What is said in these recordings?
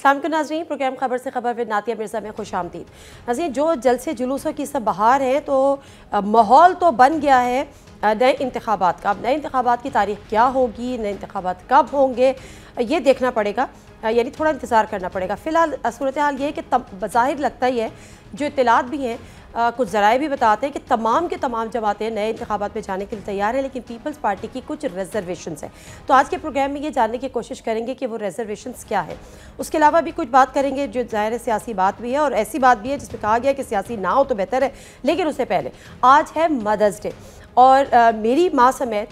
अस्सलाम वालेकुम नाज़रीन, प्रोग्राम खबर से खबर विद नातिया मिर्ज़ा में खुश आमदीद। नाज़रीन, जो जलसे जुलूसों की सब बहार है तो माहौल तो बन गया है नए इंतखाबात का। अब नए इंतखाबात की तारीख क्या होगी, नए इंतखाबात कब होंगे, ये देखना पड़ेगा, यानी थोड़ा इंतज़ार करना पड़ेगा। फ़िलहाल सूरत हाल ये है कि बज़ाहिर लगता ही है, जो इत्तलात भी हैं, कुछ ज़राए भी बताते हैं कि तमाम के तमाम जमातें नए इंतखाबात में जाने के लिए तैयार हैं, लेकिन पीपल्स पार्टी की कुछ रिजर्वेशंस हैं। तो आज के प्रोग्राम में ये जानने की कोशिश करेंगे कि वो रिजर्वेशंस क्या है। उसके अलावा भी कुछ बात करेंगे जो ज़ाहिर सियासी बात भी है और ऐसी बात भी है जिसमें कहा गया कि सियासी ना हो तो बेहतर है। लेकिन उससे पहले आज है मदर्स डे और मेरी माँ समेत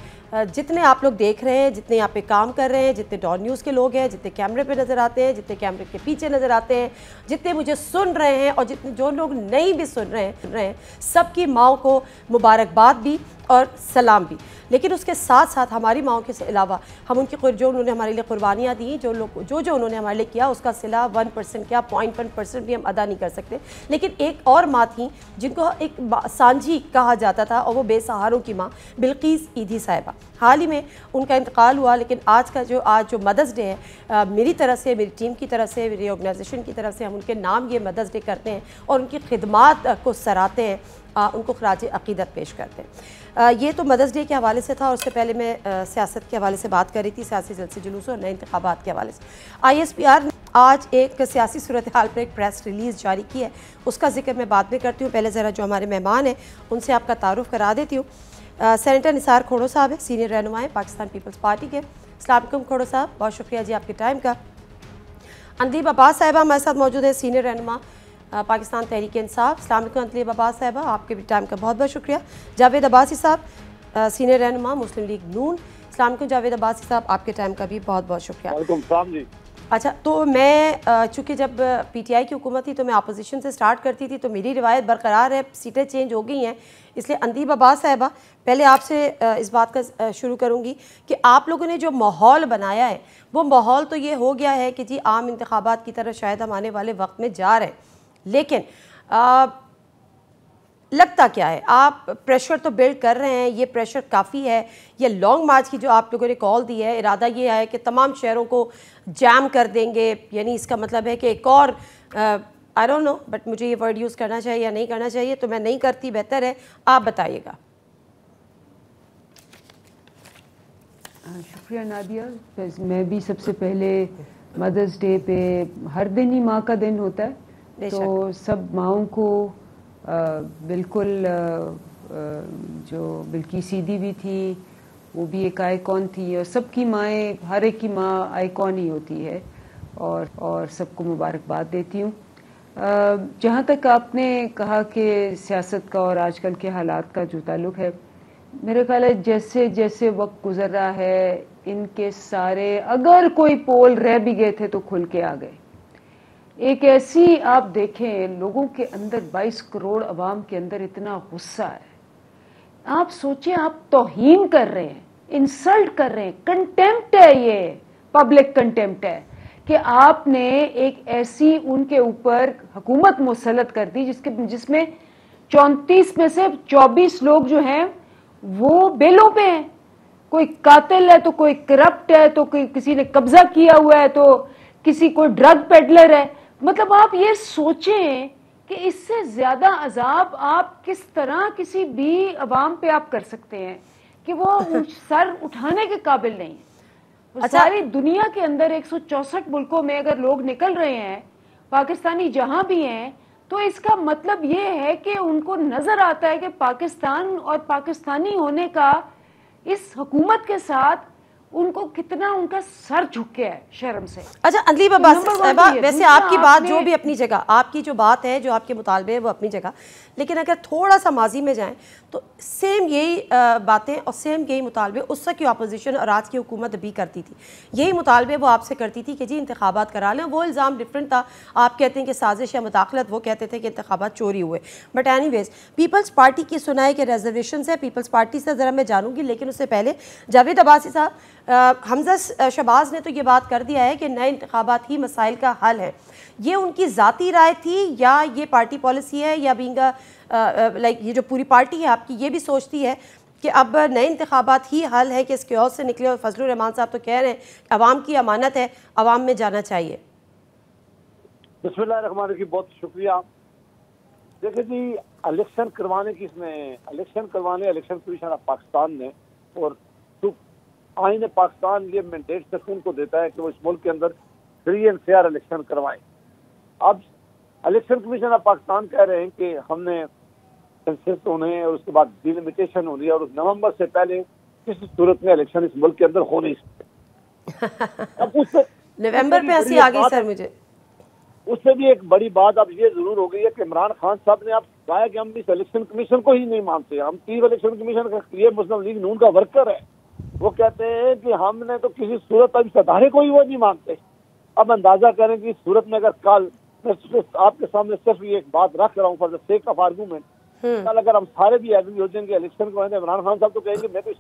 जितने आप लोग देख रहे हैं, जितने यहाँ पे काम कर रहे हैं, जितने डॉन न्यूज़ के लोग हैं, जितने कैमरे पे नज़र आते हैं, जितने कैमरे के पीछे नज़र आते हैं, जितने मुझे सुन रहे हैं और जितने जो लोग नहीं भी सुन रहे हैं, सबकी माओ को मुबारकबाद भी और सलाम भी। लेकिन उसके साथ साथ हमारी माओ के अलावा हम उनकी जो उन्होंने हमारे लिए कुर्बानियाँ दी, जो उन्होंने हमारे लिए किया, उसका सिला 1% क्या 0.1% भी हम अदा नहीं कर सकते। लेकिन एक और माँ थी जिनको एक सांझी कहा जाता था और वो बेसहारों की माँ बिल्कीस ईदी साहिबा। हाल ही में उनका इंतकाल हुआ, लेकिन आज जो मदर्स डे है, मेरी तरफ से, मेरी टीम की तरफ से, मेरी ऑर्गेनाइजेशन की तरफ से हम उनके नाम ये मदर्स डे करते हैं और उनकी खिदमात को सराहते हैं, उनको खराज अक़ीदत पेश करते हैं। ये तो मदर्स डे के हवाले से था और उससे पहले मैं सियासत के हवाले से बात कर रही थी, सियासी जलसे जुलूस और नए इंतखाबात के हवाले से। ISPR ने आज एक सियासी सूरत हाल पर एक प्रेस रिलीज़ जारी की है, उसका जिक्र मैं बाद में करती हूँ। पहले ज़रा जो हमारे मेहमान हैं उनसे आपका तारुफ करा देती हूँ। सेनेटर निसार खोड़ो साहब है, सीनियर रहनुमा हैं पाकिस्तान पीपल्स पार्टी के। अस्सलाम वालेकुम खोड़ो साहब, बहुत शुक्रिया जी आपके टाइम का। अंदलीब अब्बास साहिबा हमारे साथ मौजूद है, सीनियर रहनुमा पाकिस्तान तहरीक इंसाफ। अस्सलाम वालेकुम अंदलीब अब्बास साहिबा, आपके भी टाइम का बहुत बहुत शुक्रिया। जावेद अब्बासी साहब, सीनियर रहनुमा मुस्लिम लीग नून। अस्सलाम वालेकुम जावेद अब्बासी साहब, आपके टाइम का भी बहुत बहुत शुक्रिया। वालेकुम सलाम जी। अच्छा, तो मैं चूँकि जब PTI की हुकूमत थी तो मैं अपोजिशन से स्टार्ट करती थी, तो मेरी रिवायत बरकरार है, सीटें चेंज हो गई हैं, इसलिए अंदलीब अब्बास साहिबा पहले आपसे इस बात का शुरू करूँगी कि आप लोगों ने जो माहौल बनाया है वो माहौल तो ये हो गया है कि जी आम इंतखाबात की तरफ शायद हम आने वाले वक्त में जा रहे हैं, लेकिन लगता क्या है, आप प्रेशर तो बिल्ड कर रहे हैं, ये प्रेशर काफ़ी है, ये लॉन्ग मार्च की जो आप लोगों ने कॉल दी है, इरादा ये है कि तमाम शहरों को जैम कर देंगे, यानी इसका मतलब है कि एक और आई डोंट नो, बट मुझे ये वर्ड यूज़ करना चाहिए या नहीं करना चाहिए, तो मैं नहीं करती, बेहतर है आप बताइएगा। शुक्रिया नादिया। मैं भी सबसे पहले मदर्स डे पे, हर दिन ही माँ का दिन होता है, तो सब माँओं को बिल्कुल जो बिल्की सीधी भी थी वो भी एक आइकॉन थी और सबकी माएँ, हर एक की माँ आइकॉन ही होती है और सबको मुबारकबाद देती हूँ। जहाँ तक आपने कहा कि सियासत का और आजकल के हालात का जो ताल्लुक है, मेरे ख्याल है जैसे जैसे वक्त गुजर रहा है, इनके सारे अगर कोई पोल रह भी गए थे तो खुल के आ गए। एक ऐसी आप देखें, लोगों के अंदर 22 करोड़ अवाम के अंदर इतना गुस्सा है। आप सोचें, आप तौहीन कर रहे हैं, इंसल्ट कर रहे हैं, कंटेम्प्ट है, ये पब्लिक कंटेम्प्ट है कि आपने एक ऐसी उनके ऊपर हुकूमत मुसल्लत कर दी जिसमें 34 में से 24 लोग जो हैं वो बेलों पे हैं। कोई कातिल है तो कोई करप्ट है, तो कोई किसी ने कब्जा किया हुआ है, तो किसी कोई ड्रग पेडलर है। मतलब आप ये सोचें कि इससे ज्यादा अजाब आप किस तरह किसी भी अवाम पे आप कर सकते हैं कि वो सर उठाने के काबिल नहीं है। अच्छा, सारी दुनिया के अंदर 164 मुल्कों में अगर लोग निकल रहे हैं, पाकिस्तानी जहां भी हैं, तो इसका मतलब ये है कि उनको नजर आता है कि पाकिस्तान और पाकिस्तानी होने का इस हुकूमत के साथ उनको कितना उनका सर झुक गया है शर्म से। अच्छा अंदलीब अब्बासी साहिबा, वैसे आपकी बात जो भी अपनी जगह, आपकी जो बात है, जो आपके मुतालबे है वो अपनी जगह, लेकिन अगर थोड़ा सा माजी में जाएं तो सेम यही बातें और सेम यही मुतालबे उस वक्त की अपोजिशन और आज की हुकूमत भी करती थी। यही मुतालबे वो आपसे करती थी कि जी इंतखाबात करा लें। वो इल्ज़ाम डिफरेंट था, आप कहते हैं कि साजिश या मुदाखलत, वो कहते थे कि इंतखाबात चोरी हुए। बट एनीवेज, पीपल्स पार्टी की सुनाए के रिजर्वेशन है, पीपल्स पार्टी से ज़रा मैं जानूँगी, लेकिन उससे पहले जावेद अब्बासी साहब, हमजा शहबाज ने तो ये बात कर दिया है कि नए इंतखाबात ही मसाइल का हल है। ये उनकी ज़ाती राय थी या ये पार्टी पॉलिसी है, या बीइंग लाइक ये जो पूरी पार्टी है आपकी ये भी सोचती है कि अब नए इंतखाबात ही हल है कि इस क्योस से निकले? और फजलुर रहमान साहब तो कह रहे हैं आवाम की अमानत है, आवाम में जाना चाहिए। बिस्मिल्लाहिर्रहमानिर्रहीम, बहुत शुक्रिया। देखिए जी, इलेक्शन करवाने की इलेक्शन कमीशन ऑफ पाकिस्तान ने और आईन पाकिस्तान ये मैंडेट सिस्टम को देता है कि वो इस मुल्क के अंदर फ्री एंड फेयर इलेक्शन करवाएं। अब इलेक्शन कमीशन ऑफ पाकिस्तान कह रहे हैं कि हमने सेंसस होने हैं और उसके बाद डिलिमिटेशन होनी है और उस नवंबर से पहले किसी सूरत में इलेक्शन इस मुल्क के अंदर हो नहीं सकते। अब उससे नवंबर पे हंसी आ गई सर मुझे। उससे भी एक बड़ी बात अब ये जरूर हो गई है कि इमरान खान साहब ने अब कहा कि हम इस इलेक्शन कमीशन को ही नहीं मानते। हम चीफ इलेक्शन कमीशन का ये मुस्लिम लीग नून का वर्कर है, वो कहते हैं कि हमने तो किसी सूरत अब इस अदारे को ही वो नहीं मानते। अब अंदाजा करें कि इस सूरत में अगर कल मैं आपके सामने सिर्फ ये एक बात रख रहा हूँ for the sake of argument, कल अगर हम सारे भी एग्री हो जाएंगे इलेक्शन को, इमरान खान साहब तो कहेंगे मैं तो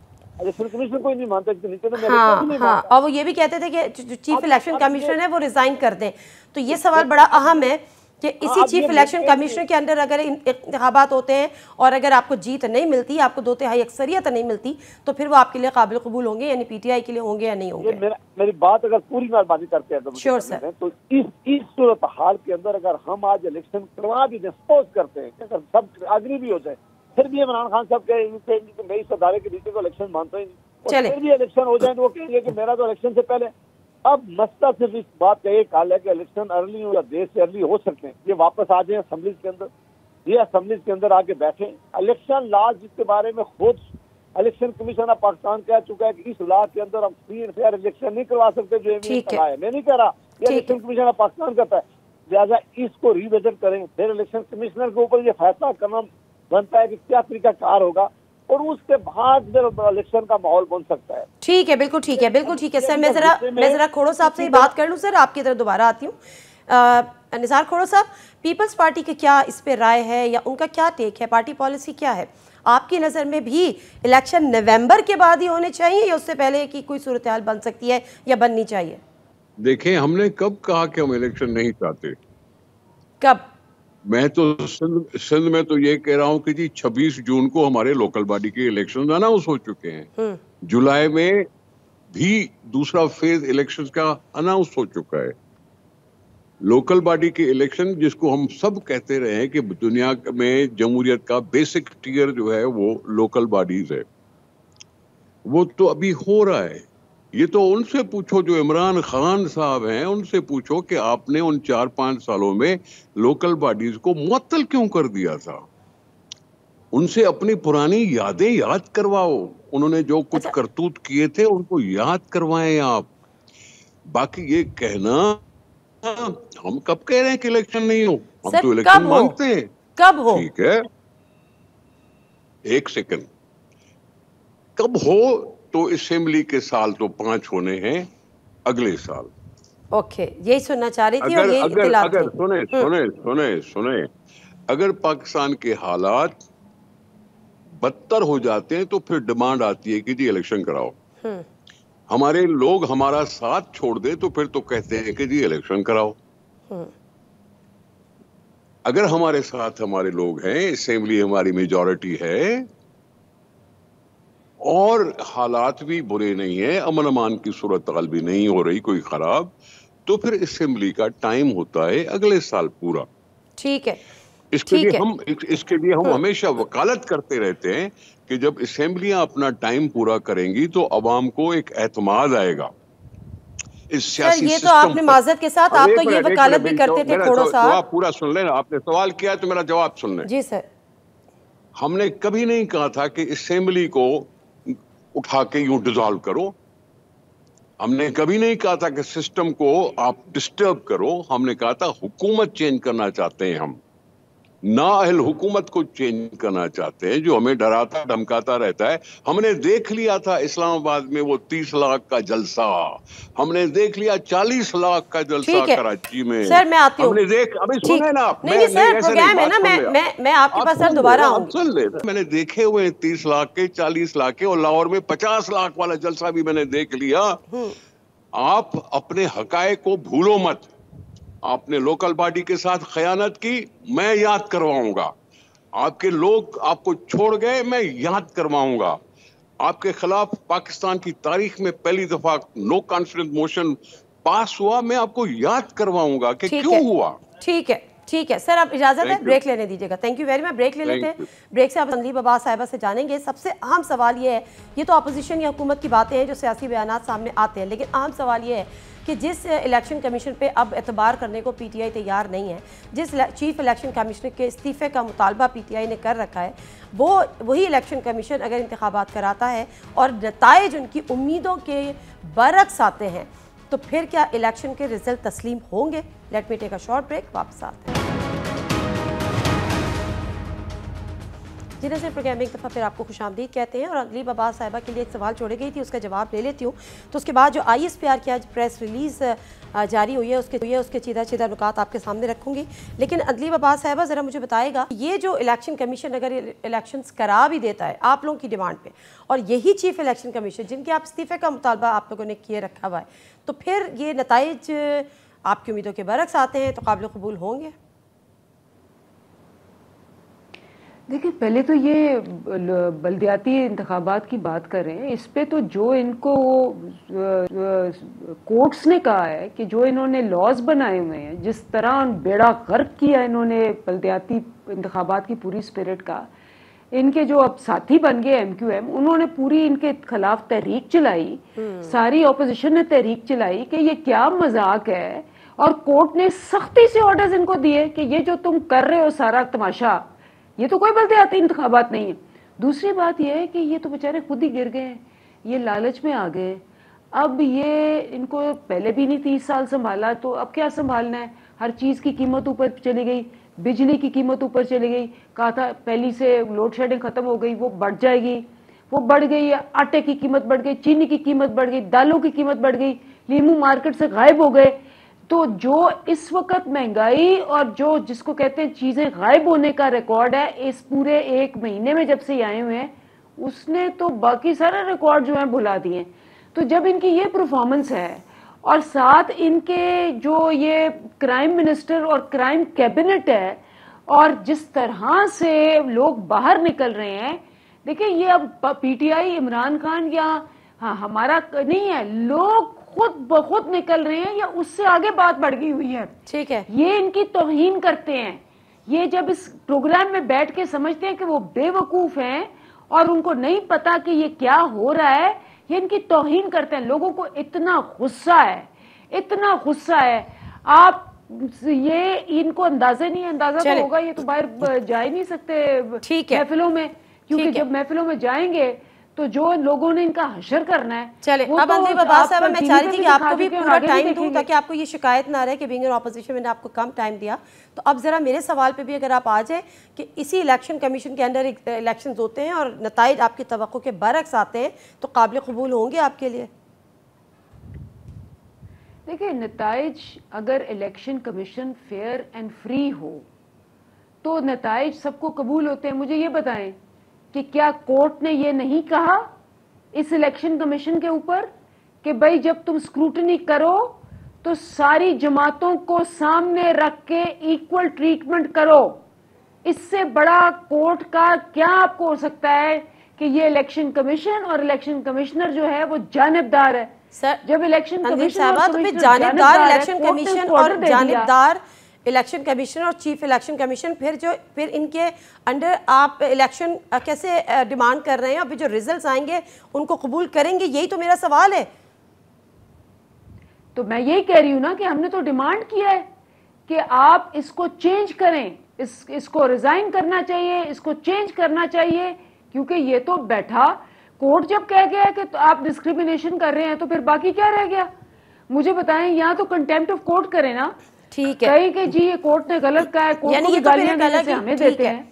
इलेक्शन कमीशन को ही नहीं मानता, नीचे तो मैं नहीं मानता। और वो ये भी कहते थे कि जो चीफ इलेक्शन कमिश्नर है वो रिजाइन कर दें। तो ये सवाल बड़ा अहम है कि इसी चीफ इलेक्शन कमिश्नर के अंदर अगर इंतखाबात होते हैं और अगर आपको जीत नहीं मिलती, आपको 2/3 अक्सरियत नहीं मिलती, तो फिर वो आपके लिए काबिल कबूल होंगे, यानी पीटीआई के लिए होंगे या नहीं होंगे? मेरी बात अगर पूरी मेहरबानी करते हैं श्योर सर, तो इस सूरत हाल के अंदर अगर हम आज इलेक्शन करवा भी दें, सपोज करते हैं अगर सब अग्री भी हो जाए, फिर भी इमरान खान साहब कहेंगे कि मैं इस अदारे के नीचे को इलेक्शन मानता ही नहीं, फिर भी इलेक्शन हो जाए तो वो कहेंगे कि मेरा तो इलेक्शन से पहले। अब मसला सिर्फ इस बात का एक हाल है कि इलेक्शन अर्ली हो या देर से अर्ली हो सकते हैं, ये वापस आ जाए असेंबलीज के अंदर, ये असेंबलीज के अंदर आके बैठे। इलेक्शन लॉ जिसके बारे में खुद इलेक्शन कमीशन ऑफ पाकिस्तान कह चुका है कि इस लॉ के अंदर हम फ्री एंड फेयर इलेक्शन नहीं करवा सकते, जो है मैं नहीं कह रहा, ये इलेक्शन कमीशन ऑफ पाकिस्तान कहता है। लिहाजा इसको रिविजिट करें, फिर इलेक्शन कमिश्नर के ऊपर ये फैसला करना बनता है कि क्या तरीका कार होगा और उसके बाद इलेक्शन का माहौल बन सकता है। ठीक है, बिल्कुल ठीक है, बिल्कुल ठीक है सर। मैं जरा खोड़ो साहब से ही बात कर लूँ सर, आपकी तरफ दोबारा आती हूँ। निसार खोड़ो साहब, पीपल्स पार्टी की क्या इस पे राय है या उनका क्या टेक है, पार्टी पॉलिसी क्या है? आपकी नज़र में भी इलेक्शन नवंबर के बाद ही होने चाहिए या उससे पहले की कोई सूरत हाल बन सकती है या बननी चाहिए? देखें, हमने कब कहा कि हम इलेक्शन नहीं चाहते? कब? मैं तो सिंध में तो ये कह रहा हूँ कि जी 26 जून को हमारे लोकल बॉडी के इलेक्शन अनाउंस हो चुके हैं। जुलाई में भी दूसरा फेज इलेक्शन का अनाउंस हो चुका है। लोकल बॉडी के इलेक्शन, जिसको हम सब कहते रहे हैं कि दुनिया में जमहूरियत का बेसिक टियर जो है वो लोकल बॉडीज है, वो तो अभी हो रहा है। ये तो उनसे पूछो जो इमरान खान साहब हैं, उनसे पूछो कि आपने उन 4-5 सालों में लोकल बॉडीज को मुअत्तल क्यों कर दिया था। उनसे अपनी पुरानी यादें याद करवाओ, उन्होंने जो कुछ करतूत किए थे उनको याद करवाएं आप। बाकी ये कहना, हम कब कह रहे हैं कि इलेक्शन नहीं हो, हम तो इलेक्शन मांगते हैं। कब हो? ठीक है, एक सेकंड, कब हो तो असेंबली के साल तो 5 होने हैं अगले साल। ओके, यही सुनना चाह रही थी। और ये अगर सुने अगर पाकिस्तान के हालात बदतर हो जाते हैं तो फिर डिमांड आती है कि जी इलेक्शन कराओ। हमारे लोग हमारा साथ छोड़ दे तो फिर तो कहते हैं कि जी इलेक्शन कराओ। अगर हमारे साथ हमारे लोग हैं, असेंबली हमारी मेजॉरिटी है और हालात भी बुरे नहीं है, अमन अमान की सूरत हाल भी नहीं हो रही कोई खराब, तो फिर असेंबली का टाइम होता है अगले साल पूरा। ठीक है, इसके लिए हम हमेशा वकालत करते रहते हैं कि जब असेंबलियां अपना टाइम पूरा करेंगी तो अवाम को एक एतमाद आएगा इस सियासी ये तो आपने माजरत के साथ आप तो ये वकालत भी करते थे। खोड़ो साहब, पूरा सुन लेना, आपने सवाल किया तो मेरा जवाब सुन लें। जी सर। हमने कभी नहीं कहा था कि असेंबली को उठा के यूं डिसॉल्व करो, हमने कभी नहीं कहा था कि सिस्टम को आप डिस्टर्ब करो। हमने कहा था हुकूमत चेंज करना चाहते हैं, हम नाअहल हुकूमत को चेंज करना चाहते हैं जो हमें डराता धमकाता रहता है। हमने देख लिया था इस्लामाबाद में वो 30 लाख का जलसा, हमने देख लिया 40 लाख का जलसा कराची में। सर मैं आती हूँ, हमने देख, अभी सुने ना आप, नहीं सर प्रोग्राम है ना, मैं आपके पास सर दोबारा आऊंगी। सुन ले, मैंने देखे हुए 30 लाख के, 40 लाख के, और लाहौर में 50 लाख वाला जलसा भी मैंने देख लिया। आप अपने हकायक को भूलो मत। आपने लोकल बॉडी के साथ खयानत की, मैं याद करवाऊंगा। आपके लोग आपको छोड़ गए, मैं याद करवाऊंगा। आपके खिलाफ पाकिस्तान की तारीख में पहली दफा नो कॉन्फिडेंस मोशन पास हुआ, मैं आपको याद करवाऊंगा कि क्यों हुआ। ठीक है, ठीक है सर, आप इजाज़त है, ब्रेक लेने दीजिएगा। Thank you very much. Break ले लेते हैं। ब्रेक से आप तनलीब अब्बास साहिबा से जानेंगे। सबसे अहम सवाल ये है, ये तो अपोजिशन या हुकूमत की बातें हैं जो सियासी बयानात सामने आते हैं, लेकिन अहम सवाल ये है कि जिस इलेक्शन कमीशन पे अब एतबार करने को पीटीआई तैयार नहीं है, जिस चीफ इलेक्शन कमिश्नर के इस्तीफ़े का मुतालबा पीटीआई ने कर रखा है, वही इलेक्शन कमीशन अगर इंतखाबात कराता है और नताइज उनकी उम्मीदों के बरक्स आते हैं, तो फिर क्या इलेक्शन के रिजल्ट तस्लीम होंगे? Let me take a short break, वापस आते हैं। जिन्हें से प्रोग्राम एक दफ़ा फिर आपको खुशामदीद कहते हैं। और तनलीब अब्बास साहिबा के लिए एक सवाल छोड़ी गई थी, उसका जवाब ले लेती हूँ। तो उसके बाद जो ISPR की आज प्रेस रिलीज़ जारी हुई है उसके सीधा नुकात आपके सामने रखूँगी। लेकिन तनलीब अब्बास साहिबा ज़रा मुझे बताएगा, ये जो इलेक्शन कमीशन अगर इलेक्शंस करा भी देता है आप लोगों की डिमांड पे, और यही चीफ इलेक्शन कमीशन जिनके आप इस्तीफ़े का मुतालबा आप लोगों ने किए रखा हुआ है, तो फिर ये नताइज आपकी उम्मीदों के बरक्स आते हैं तो काबिल कबूल होंगे? देखिए, पहले तो ये बल्दियाती इंतखाबात की बात कर रहे हैं, इस पे तो जो इनको कोर्ट्स ने कहा है कि जो इन्होंने लॉज बनाए हुए हैं, जिस तरह बेड़ा गर्क किया इन्होंने बल्दियाती इंतखाबात की पूरी स्पिरिट का, इनके जो अब साथी बन गए MQM, उन्होंने पूरी इनके खिलाफ तहरीक चलाई, सारी ऑपोजिशन ने तहरीक चलाई कि ये क्या मजाक है, और कोर्ट ने सख्ती से ऑर्डर्स इनको दिए कि ये जो तुम कर रहे हो सारा तमाशा, ये तो कोई बल्दियाती इंतखाबात नहीं है। दूसरी बात यह है कि ये तो बेचारे खुद ही गिर गए हैं, ये लालच में आ गए। अब ये इनको पहले भी नहीं 30 साल संभाला, तो अब क्या संभालना है? हर चीज़ की कीमत ऊपर चली गई, बिजली की कीमत ऊपर चली गई, कहा था पहली से लोड शेडिंग खत्म हो गई, वो बढ़ जाएगी, वो बढ़ गई। आटे की कीमत बढ़ गई, चीनी की कीमत बढ़ गई, दालों की कीमत बढ़ गई, लीमू मार्केट से गायब हो गए। तो जो इस वक्त महंगाई और जो जिसको कहते हैं चीजें गायब होने का रिकॉर्ड है इस पूरे 1 महीने में जब से ये आए हुए हैं, उसने तो बाकी सारे रिकॉर्ड जो हैं भुला दिए। तो जब इनकी ये परफॉर्मेंस है और साथ इनके जो ये क्राइम मिनिस्टर और क्राइम कैबिनेट है और जिस तरह से लोग बाहर निकल रहे हैं, देखिए ये अब पीटीआई इमरान खान या हमारा नहीं है, लोग खुद ब खुद निकल रहे हैं या उससे आगे बात बढ़ गई हुई है। ठीक है, ये इनकी तौहीन करते हैं। ये जब इस प्रोग्राम में बैठ के समझते हैं कि वो बेवकूफ हैं और उनको नहीं पता कि ये क्या हो रहा है, ये इनकी तौहीन करते हैं। लोगों को इतना गुस्सा है, इतना गुस्सा है, आप ये इनको अंदाजा नहीं है। अंदाजा तो होगा, ये तो बाहर जा ही नहीं सकते महफिलों में, क्योंकि जब महफिलों में जाएंगे तो जो लोगों ने इनका हशर करना है। चले अब तनलीब अब्बास साहिबा, मैं चाह रही थी कि आपको भी पूरा टाइम दूं ताकि आपको ये शिकायत ना रहे कि बीइंग इन ऑपोजिशन मैंने आपको कम टाइम दिया। तो अब जरा मेरे सवाल पे भी अगर आप आ जाए कि इसी इलेक्शन कमीशन के अंदर इलेक्शन होते हैं और नताइज आपकी तवक्को के बरक्स आते हैं, तो काबिल कबूल होंगे आपके लिए? देखिए, नताइज अगर election commission fair and free हो तो नताइज सबको कबूल होते हैं। मुझे ये बताएं कि क्या कोर्ट ने ये नहीं कहा इस इलेक्शन कमीशन के ऊपर कि भाई जब तुम स्क्रूटनी करो तो सारी जमातों को सामने रख के इक्वल ट्रीटमेंट करो? इससे बड़ा कोर्ट का क्या आपको हो सकता है कि ये इलेक्शन कमीशन और इलेक्शन कमिश्नर जो है वो जानिबदार है। सर, जब इलेक्शन कमीशन जानिबदार इलेक्शन कमीशन और जानिबदार इलेक्शन कमीशन और चीफ इलेक्शन कमीशन, फिर इनके अंडर आप इलेक्शन कैसे डिमांड कर रहे हैं? अभी जो रिजल्ट्स आएंगे उनको कबूल करेंगे? यही तो मेरा सवाल है। तो मैं यही कह रही हूं ना कि हमने तो डिमांड किया है कि आप इसको चेंज करें, इसको रिजाइन करना चाहिए, इसको चेंज करना चाहिए, क्योंकि ये तो बैठा कोर्ट जब कह गया है कि तो आप डिस्क्रिमिनेशन कर रहे हैं तो फिर बाकी क्या रह गया? मुझे बताएं, यहाँ तो कंटेम्प्ट ऑफ कोर्ट करें ना। ठीक है, कहीं कि जी ये कोर्ट ने गलत कहा है, कोर्ट को गालियां देने से हमें देते हैं।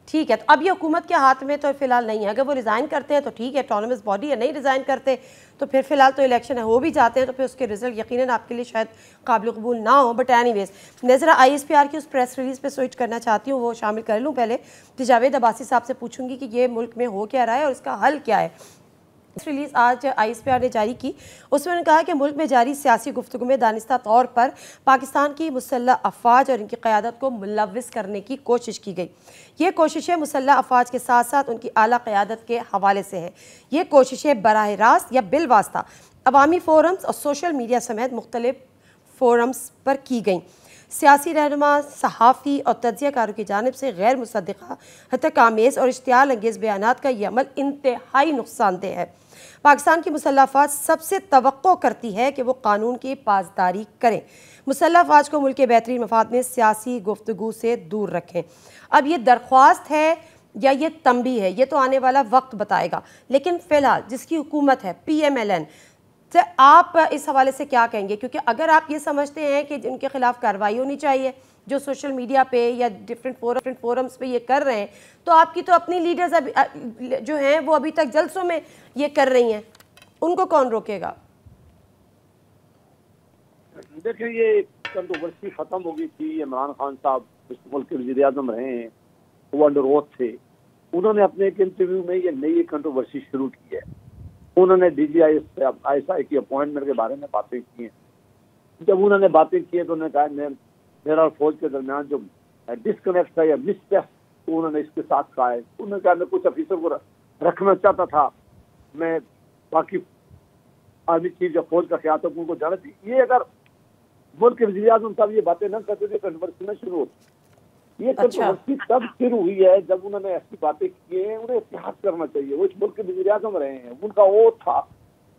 ठीक है, तो अब ये हुकूमत के हाथ में तो फिलहाल नहीं है। अगर वो रिजाइन करते हैं तो ठीक है, ऑटोनमस बॉडी है, नहीं रिजाइन करते तो फिर फिलहाल तो इलेक्शन है, हो भी जाते हैं तो फिर उसके रिजल्ट यकीनन आपके लिए शायद काबिल कबूल ना हो। बट एनीवेज, मैं ज़रा ISPR की उस प्रेस रिलीज पे स्विच करना चाहती हूँ, वो शामिल कर लूँ। पहले तो जावेद अब्बासी साहब से पूछूंगी कि ये मुल्क में हो क्या रहा है और इसका हल क्या है। रिलीज आज ISPR ने जारी की, उसमें उन्होंने कहा कि मुल्क में जारी सियासी गुफ्तगू में दानिस्ता तौर पर पाकिस्तान की मुसल्लह अफवाज और इनकी क़यादत को मुलव्विस करने की कोशिश की गई। ये कोशिशें मुसल्लह अफवाज के साथ साथ उनकी आला क़यादत के हवाले से हैं। ये कोशिशें बराह रास्त या बिलवास्ता अवामी फोरम्स और सोशल मीडिया समेत मुख्तलिफ फोरम्स पर की गई। सियासी रहनुमा, सहाफ़ी और तज्ज़ियाकारों की जानिब से गैर मुसद्दिक़ा, हतकामेज़ और इश्तियाल अंगेज़ बयानात का यह अमल इंतहाई नुकसानदेह है। पाकिस्तान की मुसल्लह अफ़वाज सबसे तवक्को करती है कि वो कानून की पासदारी करें। मुसल्लह अफ़वाज को मुल्क के बेहतरीन मफाद में सियासी गुफ्तगू से दूर रखें। अब ये दरख्वास्त है या ये तंबी है, ये तो आने वाला वक्त बताएगा, लेकिन फ़िलहाल जिसकी हुकूमत है PMLN, तो आप इस हवाले से क्या कहेंगे? क्योंकि अगर आप ये समझते हैं कि उनके खिलाफ कार्रवाई होनी चाहिए जो सोशल मीडिया पे या डिफरेंट फोरम्स पे ये कर रहे हैं, तो आपकी तो अपनी लीडर्स अभी जो हैं वो अभी तक जलसों में ये कर रही हैं, उनको कौन रोकेगा? देखिए, ये कंट्रोवर्सी खत्म हो गई थी। इमरान खान साहब इस मुल्क के वज़ीर आज़म रहे हैं, वो अंडर ओथ थे। उन्होंने अपने एक इंटरव्यू में ये नई कंट्रोवर्सी शुरू की है। उन्होंने DGI की अपॉइंटमेंट के बारे में बातें की हैं। जब उन्होंने बातें की तो उन्होंने कहा मेरा और फौज के दरमियान जो डिस्कनेक्ट है या मिसटेस्ट, तो उन्होंने इसके साथ कहा है। उन्होंने कहा मैं कुछ अफिसर को रखना चाहता था, मैं बाकी आर्मी चीफ या फौज का ख्याल था उनको जाना चाहिए। ये अगर मुल्क के वज़ीर आज़म साहब ये बातें न करते थे, कंट्रोवर्सी न शुरू होती। ये कंट्रोवर्सी तब शुरू हुई है जब उन्होंने ऐसी बातें की हैं। उन्हें इतिहास करना चाहिए। वो इस मुल्क के वज़ीर आज़म रहे हैं, उनका वो था,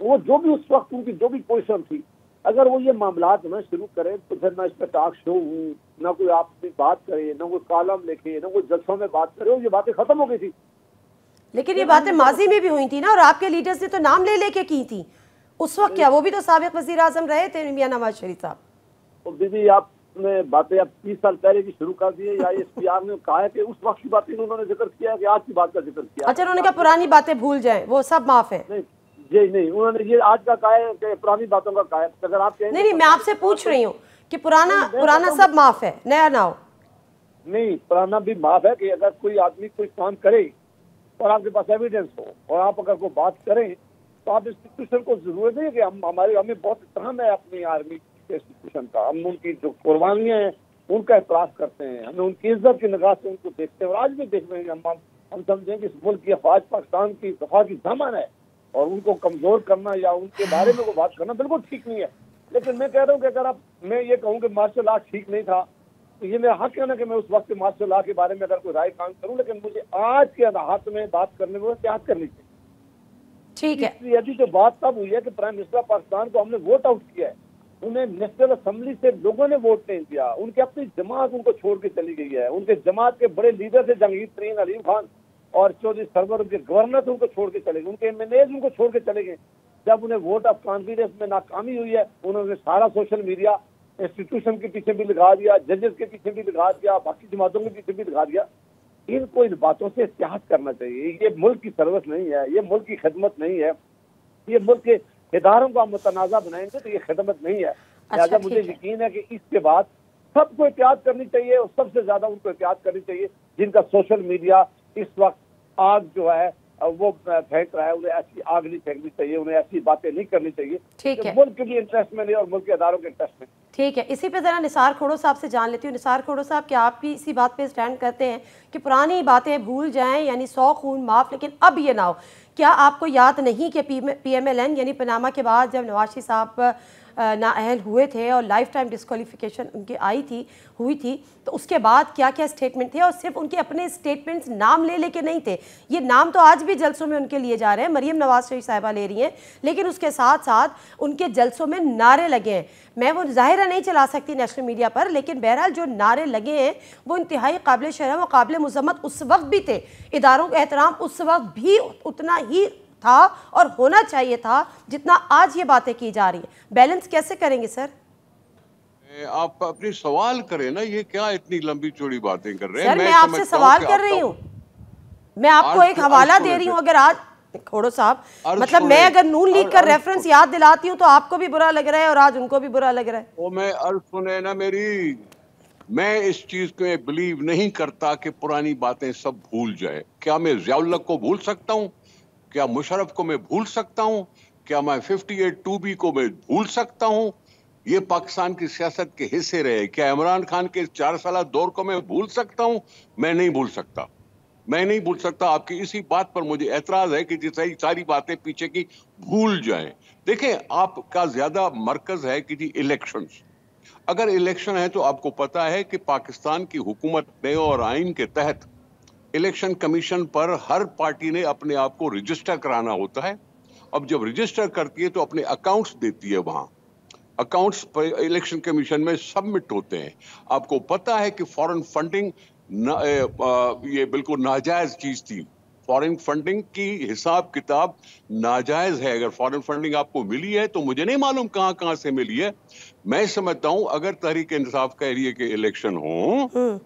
वो जो भी उस वक्त उनकी जो भी पोजीशन थी, अगर वो ये मामलात न शुरू करें तो फिर ना इस पर टॉक शो हूँ, ना कोई आपसे बात करे, ना कोई कॉलम लिखे, ना कोई जलसों में बात करे, ये बातें खत्म हो गई थी। लेकिन ये बातें माजी में भी हुई थी ना, और आपके लीडर्स ने तो नाम ले लेके की थी उस वक्त। क्या वो भी तो साबिक वज़ीर आज़म रहे थे, मियां नवाज शरीफ साहब? तो दीदी, आपने बातें अब 30 साल पहले की शुरू कर दी है, या SPR ने कहा है कि उस वक्त की बातें उन्होंने जिक्र किया है कि आज की बात का जिक्र किया? अच्छा, उन्होंने कहा पुरानी बातें भूल जाएं, वो सब माफ है? नहीं जी, नहीं, उन्होंने ये आज का कहा है कि पुरानी बातों का कहा है। अगर आप कहें नहीं, मैं आपसे पूछ रही हूँ कि पुराना सब माफ है, नया ना हो। नहीं, पुराना भी माफ है कि अगर कोई आदमी कोई काम करे और आपके पास एविडेंस हो और आप अगर कोई बात करें, तो आप इंस्टीट्यूशन को जरूरत नहीं है कि हमें बहुत एहतराम है अपनी आर्मी इंस्टीट्यूशन का। हम उनकी जो कुर्बानियां हैं उनका एहतराम करते हैं, हमें उनकी इज्जत की निगाह से उनको देखते हैं, और आज भी देख रहे हैं। हम समझें कि इस मुल्क की अफवाज पाकिस्तान की दफा की दामन है, और उनको कमजोर करना या उनके बारे में बात करना बिल्कुल ठीक नहीं है। लेकिन मैं कह रहा हूँ कि अगर मैं ये कहूँ कि मार्शल आर्ट ठीक नहीं था, तो ये मेरा हक है ना कि मैं उस वक्त मार्शल आर्ट के बारे में अगर कोई राय काम करूँ, लेकिन मुझे आज के हाथ में बात करने में एहतियात करनी चाहिए। ठीक है, यदि जो बात तब हुई है कि प्राइम मिनिस्टर पाकिस्तान को हमने वोट आउट किया है, उन्हें नेशनल असेंबली से लोगों ने वोट नहीं दिया, उनकी अपनी जमात उनको छोड़ के चली गई है, उनके जमात के बड़े लीडर थे जहांगीर तरीन, अलीम खान और चौधरी सरवर, उनके गवर्नर उनको छोड़ के चले गए, उनके MNAs उनको छोड़ के चले गए। जब उन्हें वोट ऑफ कॉन्फिडेंस में नाकामी हुई है, उन्होंने सारा सोशल मीडिया इंस्टीट्यूशन के पीछे भी लगा दिया, जजेस के पीछे भी लगा दिया, बाकी जमातों के पीछे भी लगा दिया। इनको इन बातों से एहतियात करना चाहिए। ये मुल्क की सर्विस नहीं है, ये मुल्क की खिदमत नहीं है। ये मुल्क के इदारों को हम मुतनाज़ा बनाएंगे तो ये खिदमत नहीं है। लिहाजा मुझे यकीन है कि इसके बाद सबको एहतियात करनी चाहिए, और सबसे ज्यादा उनको एहतियात करनी चाहिए जिनका सोशल मीडिया इस वक्त आग जो है वो फेंक रहा है। उन्हें ऐसी आग नहीं फेंकनी चाहिए, उन्हें ऐसी बातें नहीं करनी चाहिए। ठीक है, मुल्क के भी इंटरेस्ट में नहीं और मुल्क के इदारों के इंटरेस्ट में। ठीक है, इसी पे ज़रा निसार खोड़ो साहब से जान लेती हूँ। निसार खोड़ो साहब, क्या आप भी इसी बात पे स्टैंड करते हैं कि पुरानी बातें भूल जाएं, यानी 100 खून माफ़, लेकिन अब ये ना हो? क्या आपको याद नहीं कि PMLN यानी पनामा के बाद जब नवाज शरीफ साहब नाअहल हुए थे और लाइफ टाइम डिस्क्वालिफिकेशन उनकी हुई थी, तो उसके बाद क्या क्या स्टेटमेंट थे? और सिर्फ उनके अपने स्टेटमेंट्स नाम ले लेके नहीं थे, ये नाम तो आज भी जलसों में उनके लिए जा रहे हैं, मरियम नवाज शरीफ साहिबा ले रही हैं, लेकिन उसके साथ साथ उनके जलसों में नारे लगे हैं। मैं वो ज़ाहिरा नहीं चला सकती नेशनल मीडिया पर, लेकिन बहरहाल जो नारे लगे हैं वो इंतहाई काबिल शर्म और काबिल मुज़म्मत उस वक्त भी थे। इदारों का एहतराम उस वक्त भी उतना ही था और होना चाहिए था जितना आज ये बातें की जा रही हैं। बैलेंस कैसे करेंगे सर? आप अपनी सवाल करें ना, ये क्या इतनी लंबी चौड़ी बातें कर रहे हैं? सर मैं आपसे सवाल कर रही हूँ, मैं आपको एक हवाला दे रही हूँ। अगर आज खोड़ो साहब, मतलब मैं अगर नून लीग का रेफरेंस याद दिलाती हूँ तो आपको भी बुरा लग रहा है और आज उनको भी बुरा लग रहा है। वो मैं अर्ज सुने ना मेरी, मैं इस चीज को बिलीव नहीं करता कि पुरानी बातें सब भूल जाए। क्या मैं ज़ियाउल हक को भूल सकता हूँ? क्या मुशर्रफ को मैं भूल सकता हूं? क्या मैं 58-2B को मैं भूल सकता हूं? ये पाकिस्तान की सियासत के हिस्से रहे। क्या इमरान खान के 4 साल दौर को मैं भूल सकता हूं? मैं नहीं भूल सकता, मैं नहीं भूल सकता। आपकी इसी बात पर मुझे एतराज है कि जिस सारी बातें पीछे की भूल जाएं। देखें, आपका ज्यादा मरकज है कि जी इलेक्शंस, अगर इलेक्शन है तो आपको पता है कि पाकिस्तान की हुकूमत ने और आइन के तहत इलेक्शन कमीशन पर हर पार्टी ने अपने आप को रजिस्टर कराना होता है। अब जब रजिस्टर करती है तो अपने अकाउंट्स देती है, वहां अकाउंट्स पर इलेक्शन कमीशन में सबमिट होते हैं। आपको पता है कि फॉरेन फंडिंग ये बिल्कुल नाजायज चीज थी। फॉरेन फंडिंग की हिसाब किताब नाजायज है। अगर फॉरेन फंडिंग आपको मिली है तो मुझे नहीं मालूम कहां कहां से मिली है। मैं समझता हूं अगर तहरीक इंसाफ कह रही है कि इलेक्शन हो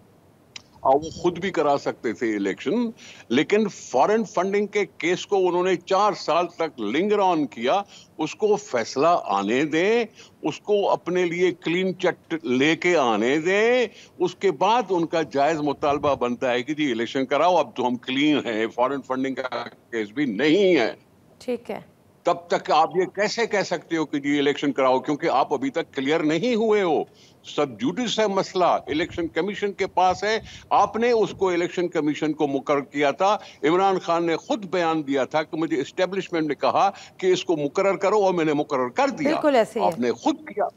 और वो खुद भी करा सकते थे इलेक्शन, लेकिन फॉरेन फंडिंग के केस को उन्होंने 4 साल तक लिंगर ऑन किया। उसको फैसला आने दें, उसको अपने लिए क्लीन चिट लेके आने दें, उसके बाद उनका जायज मुतालबा बनता है कि जी इलेक्शन कराओ, अब तो हम क्लीन हैं, फॉरेन फंडिंग का केस भी नहीं है। ठीक है, तब तक आप ये कैसे कह सकते हो कि जी इलेक्शन कराओ, क्योंकि आप अभी तक क्लियर नहीं हुए हो। सब जुडिस है मसला, इलेक्शन कमीशन के पास है। आपने उसको इलेक्शन कमीशन को मुकर्रर किया था। इमरान खान ने खुद बयान दिया था कि मुझे एस्टेब्लिशमेंट ने कहा कि इसको मुकर्रर करो और मैंने मुकर्रर कर दिया। बिल्कुल ऐसे ही आपने खुद किया,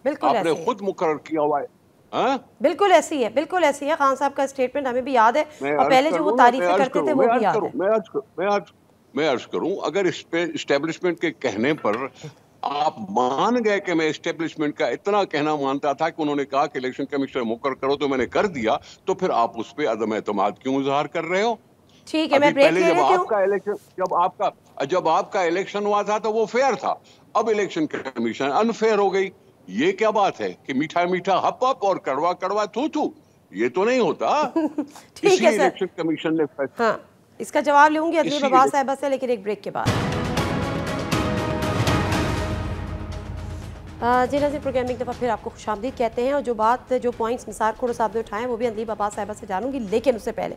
बिल्कुल आपने खुद मुकर्रर किया हुआ है। बिल्कुल ऐसी है, बिल्कुल ऐसी है। खान साहब का स्टेटमेंट हमें भी याद है और पहले जो वो तारीफें करते थे वो भी याद है। मैं अर्ज करूं, अगर इस पे एस्टेब्लिशमेंट के कहने पर आप मान गए कि मैं एस्टेब्लिशमेंट का इतना कहना मानता था कि उन्होंने कहा कि इलेक्शन कमीशन मुकर्रर करो तो मैंने कर दिया, तो फिर आप उस पे अदम एतमाद क्यों इजहार कर रहे हो? ठीक है, मैं ब्रेक ले लेती हूं। जब आपका इलेक्शन हुआ था तो वो फेयर था। अब इलेक्शन कमीशन अनफेयर हो गई। ये क्या बात है कि मीठा मीठा हप हप और कड़वा कड़वा थू थू? ये तो नहीं होता। ठीक है सर, इलेक्शन कमीशन ने हाँ, इसका जवाब लूंगी अदली बाबा साहिबा से, लेकिन एक ब्रेक के बाद। जी नाज़रीन, प्रोग्राम में एक दफ़ा फिर आपको खुशामदीद कहते हैं और जो पॉइंट्स निसार खोड़ो साहब ने उठाए हैं वो भी अदली बाबा साहिबा से जानूंगी, लेकिन उससे पहले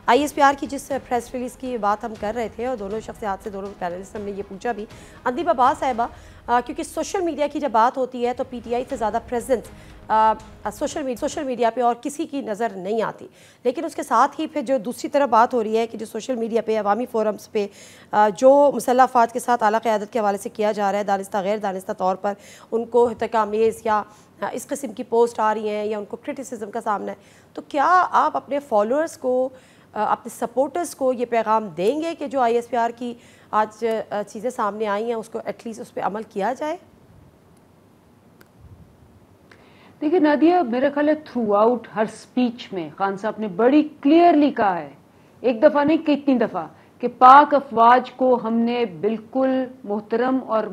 ISPR की जिस प्रेस रिलीज़ की बात हम कर रहे थे और दोनों शख्सियात से, दोनों पैनलिस्ट हमने ये पूछा भी, अदली बाबा साहिबा क्योंकि सोशल मीडिया की जब बात होती है तो PTI से ज़्यादा प्रेजेंस सोशल मीडिया पे और किसी की नज़र नहीं आती, लेकिन उसके साथ ही फिर जो दूसरी तरफ बात हो रही है कि जो सोशल मीडिया पे, अवामी फोरम्स पे जो मुसल्लह अफ़वाद के साथ आला क़यादत के हवाले से किया जा रहा है, दानिस्ता गैर दानिस्ता तौर पर उनको इत्तेकामेज़ या इस किस्म की पोस्ट आ रही हैं या उनको क्रिटिसिज्म का सामना है, तो क्या आप अपने फॉलोअर्स को, अपने सपोर्टर्स को ये पैगाम देंगे कि जो ISPR की आज चीज़ें सामने आई हैं उसको एटलीस्ट उस पर अमल किया जाए? देखिए नादिया, मेरा ख्याल है थ्रू आउट हर स्पीच में खान साहब ने बड़ी क्लियरली कहा है, एक दफ़ा नहीं कितनी दफ़ा, कि पाक अफवाज को हमने बिल्कुल मोहतरम और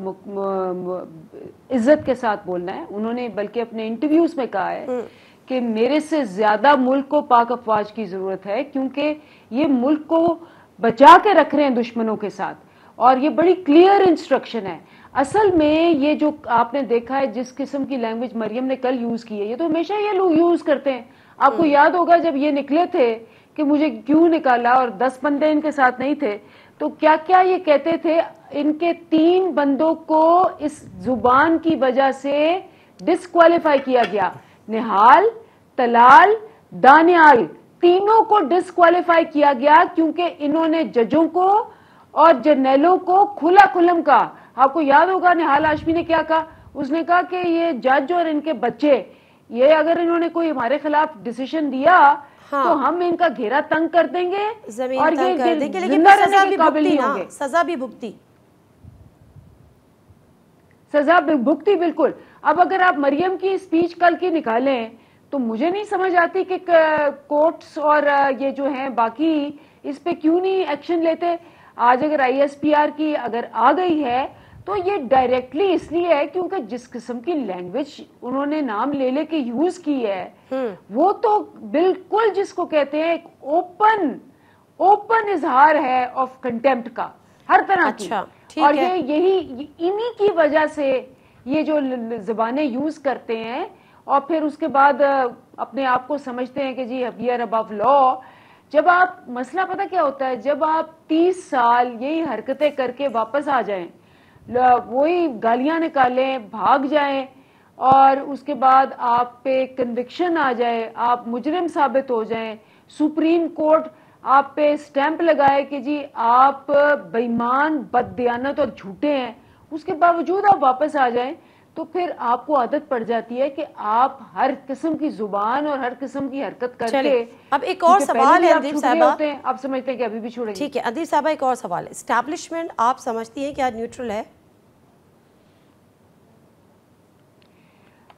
इज्जत के साथ बोलना है। उन्होंने बल्कि अपने इंटरव्यूज में कहा है कि मेरे से ज्यादा मुल्क को पाक अफवाज की जरूरत है, क्योंकि ये मुल्क को बचा के रख रहे हैं दुश्मनों के साथ, और ये बड़ी क्लियर इंस्ट्रक्शन है। असल में ये जो आपने देखा है, जिस किस्म की लैंग्वेज मरियम ने कल यूज की है, ये तो हमेशा ये लोग यूज करते हैं। आपको याद होगा जब ये निकले थे कि मुझे क्यों निकाला और 10 बंदे इनके साथ नहीं थे, तो क्या क्या ये कहते थे, इनके 3 बंदों को इस जुबान की वजह से डिस्क्वालीफाई किया गया। निहाल, तलाल, दानियाल, तीनों को डिस्क्वालीफाई किया गया क्योंकि इन्होंने जजों को और जर्नलों को खुला खुलम कहा। आपको याद होगा निहाल हाशमी ने क्या कहा, उसने कहा कि ये जज और इनके बच्चे, ये अगर इन्होंने कोई हमारे खिलाफ डिसीजन दिया तो हम इनका घेरा तंग कर देंगे और ये जिंदा रहने के काबिल नहीं होंगे। सजा भी भुगती, सजा भुगती, बिल्कुल। अब अगर आप मरियम की स्पीच कल की निकालें तो मुझे नहीं समझ आती कि कोर्ट्स और ये जो हैं बाकी इस पे क्यों नहीं एक्शन लेते। आज अगर ISPR की अगर आ गई है तो ये डायरेक्टली इसलिए है क्योंकि जिस किस्म की लैंग्वेज उन्होंने नाम ले लेके यूज की है वो तो बिल्कुल जिसको कहते हैं एक ओपन इजहार है ऑफ कंटेम्प्ट का हर तरह की। और ये यही इन्हीं की वजह से ये जो ज़बानें यूज करते हैं और फिर उसके बाद अपने आप को समझते हैं कि जी वी आर अबव लॉ। जब आप मसला पता क्या होता है, जब आप 30 साल यही हरकतें करके वापस आ जाएं, वही गालियां निकालें, भाग जाएं और उसके बाद आप पे कन्विक्शन आ जाए, आप मुजरिम साबित हो जाएं, सुप्रीम कोर्ट आप पे स्टैंप लगाए कि जी आप बेईमान, बददियानत और झूठे हैं, उसके बावजूद आप वापस आ जाएं, तो फिर आपको आदत पड़ जाती है कि आप हर किस्म की जुबान और हर किस्म की हरकत करके। अब एक और सवाल है अंदीप साहबा, आप समझते हैं कि अभी भी छूटेंगे? ठीक है अंदीप साहबा, एक और सवाल है, एस्टैब्लिशमेंट आप समझती हैं क्या न्यूट्रल है?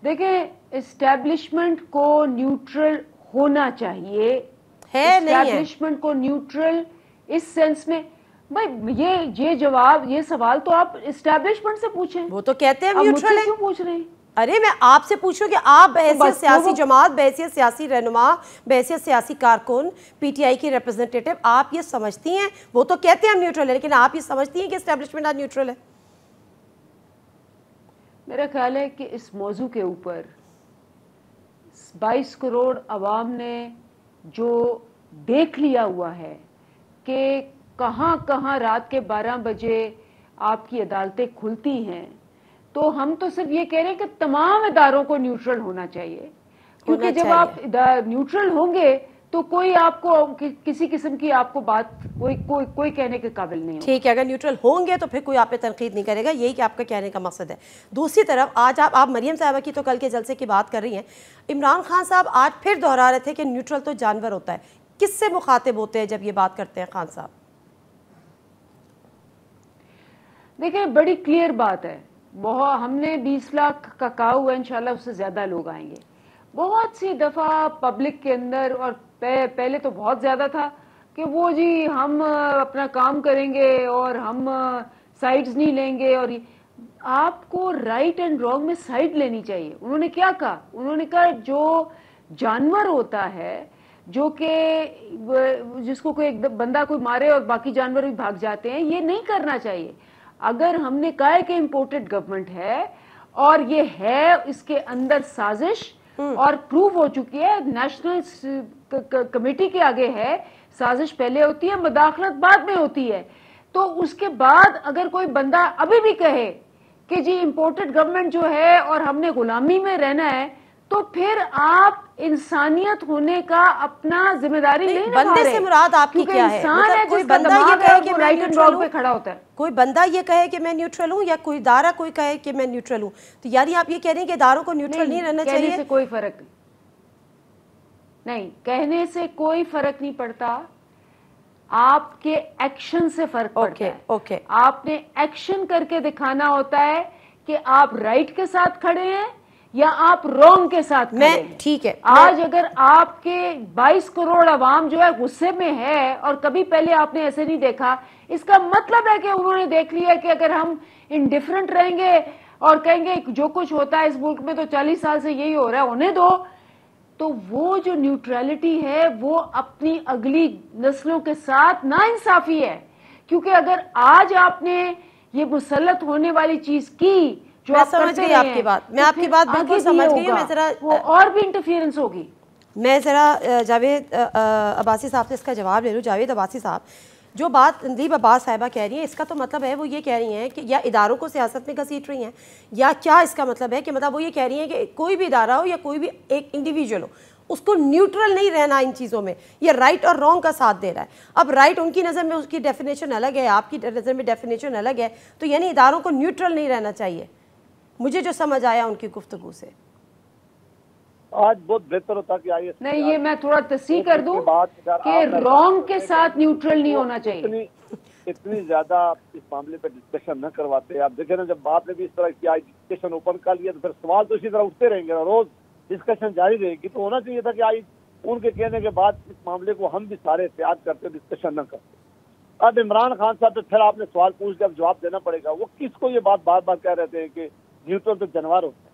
देखिए, एस्टैब्लिशमेंट को न्यूट्रल होना चाहिए, है नहीं है? एस्टैब्लिशमेंट को न्यूट्रल इस सेंस में, भाई ये जवाब, ये सवाल तो आप एस्टैब्लिशमेंट से पूछें। वो तो कहते हैं न्यूट्रल है। क्यों पूछ रहे हैं? अरे मैं आपसे पूछूं कि आप बहैसियत सियासी जमात, बहैसियत सियासी रहनुमा, बहैसियत सियासी कारकुन, पीटीआई की रिप्रेजेंटेटिव, आप ये समझती हैं? वो तो कहते हैं हम न्यूट्रल है, लेकिन आप ये समझती हैं कि एस्टैब्लिशमेंट आज न्यूट्रल है? मेरा ख्याल है कि इस मौजू के ऊपर 22 करोड़ अवाम ने जो देख लिया हुआ है कि कहाँ कहाँ रात के 12 बजे आपकी अदालतें खुलती हैं, तो हम तो सिर्फ ये कह रहे हैं कि तमाम इदारों को न्यूट्रल होना चाहिए, क्योंकि जब आप न्यूट्रल होंगे तो कोई आपको किसी किस्म की आपको बात कोई कहने के काबिल नहीं है। ठीक है, अगर न्यूट्रल होंगे तो फिर कोई आप पे तनकीद नहीं करेगा, यही कि आपका कहने का मकसद है। दूसरी तरफ आज आप मरियम साहबा की तो कल के जलसे की बात कर रही हैं, इमरान खान साहब आज फिर दोहरा रहे थे कि न्यूट्रल तो जानवर होता है। किससे मुखातिब होते हैं जब ये बात करते हैं खान साहब? देखिए, बड़ी क्लियर बात है, बहुत हमने 20 लाख का कहा हुआ, इंशाल्लाह उससे ज्यादा लोग आएंगे। बहुत सी दफा पब्लिक के अंदर, और पहले तो बहुत ज्यादा था कि वो जी हम अपना काम करेंगे और हम साइड्स नहीं लेंगे, और आपको राइट एंड रॉन्ग में साइड लेनी चाहिए। उन्होंने क्या कहा? उन्होंने कहा जो जानवर होता है, जो कि जिसको कोई एक बंदा कोई मारे और बाकी जानवर भी भाग जाते हैं, ये नहीं करना चाहिए। अगर हमने कहा है कि इम्पोर्टेड गवर्नमेंट है और ये है, इसके अंदर साजिश और प्रूव हो चुकी है, नेशनल कमेटी के आगे है, साजिश पहले होती है, मुदाखलत बाद में होती है। तो उसके बाद अगर कोई बंदा अभी भी कहे कि जी इम्पोर्टेड गवर्नमेंट जो है और हमने गुलामी में रहना है, तो फिर आप इंसानियत होने का अपना जिम्मेदारी नहीं निभा रहे। बंदे से मुराद आपकी क्या है? इंसान है, कोई बंदा ये कहे कि मैं न्यूट्रल पे खड़ा होता है, कोई बंदा ये कहे कि मैं न्यूट्रल हूँ, या कोई इदारा कोई कहे कि मैं न्यूट्रल हूँ, तो यानी आप ये कह रहे हैं कि इदारों को न्यूट्रल नहीं रहना चाहिए? कहने से कोई फर्क नहीं, कहने से कोई फर्क नहीं पड़ता, आपके एक्शन से फर्क पड़ता है। ओके, आपने एक्शन करके दिखाना होता है कि आप राइट के साथ खड़े हैं या आप रॉन्ग के साथ खड़े हैं। ठीक है, आज अगर आपके 22 करोड़ अवाम जो है गुस्से में है, और कभी पहले आपने ऐसे नहीं देखा, इसका मतलब है कि उन्होंने देख लिया कि अगर हम इनडिफरेंट रहेंगे और कहेंगे जो कुछ होता है इस मुल्क में तो 40 साल से यही हो रहा है, होने दो, तो वो जो न्यूट्रलिटी है वो अपनी अगली नस्लों के साथ नाइंसाफी है। क्योंकि अगर आज आपने ये मुसल्लत होने वाली चीज की, जो मैं समझ गई आपकी बात, मैं आपकी बात बिल्कुल समझ गई हूँ, मैं जरा वो और भी इंटरफियरेंस होगी। मैं जरा जावेद अब्बासी साहब से इसका जवाब ले लूँ। जावेद अब्बासी साहब, जो बात अंदीप अब्बास साहिबा कह रही हैं, इसका तो मतलब है वो ये कह रही हैं कि या इदारों को सियासत में घसीट रही हैं, या क्या इसका मतलब है कि मतलब वो ये कह रही हैं कि कोई भी इदारा हो या कोई भी एक इंडिविजुअल हो, उसको न्यूट्रल नहीं रहना इन चीज़ों में, ये राइट और रॉन्ग का साथ दे रहा है। अब राइट उनकी नज़र में उसकी डेफिनेशन अलग है, आपकी नज़र में डेफिनेशन अलग है, तो यानी इदारों को न्यूट्रल नहीं रहना चाहिए, मुझे जो समझ आया उनकी गुफ्तगू से। आज बहुत बेहतर होता कि आइए नहीं, ये मैं थोड़ा तस्दीक कर दूं कि रॉन्ग के साथ न्यूट्रल नहीं होना चाहिए। इतनी ज्यादा इस मामले पे डिस्कशन न करवाते। आप देखें ना, जब आपने भी इस तरह की आज डिस्कशन ओपन कर लिया तो फिर सवाल तो इसी तरह उठते रहेंगे, रोज डिस्कशन जारी रहेगी। तो होना चाहिए था कि आज उनके कहने के बाद इस मामले को हम भी सारे एहतियात करते, डिस्कशन न करते। अब इमरान खान साहब तो फिर आपने सवाल पूछ के अब जवाब देना पड़ेगा। वो किसको ये बात बार बार कह रहे थे कि न्यूट्रल तो जानवर होता है?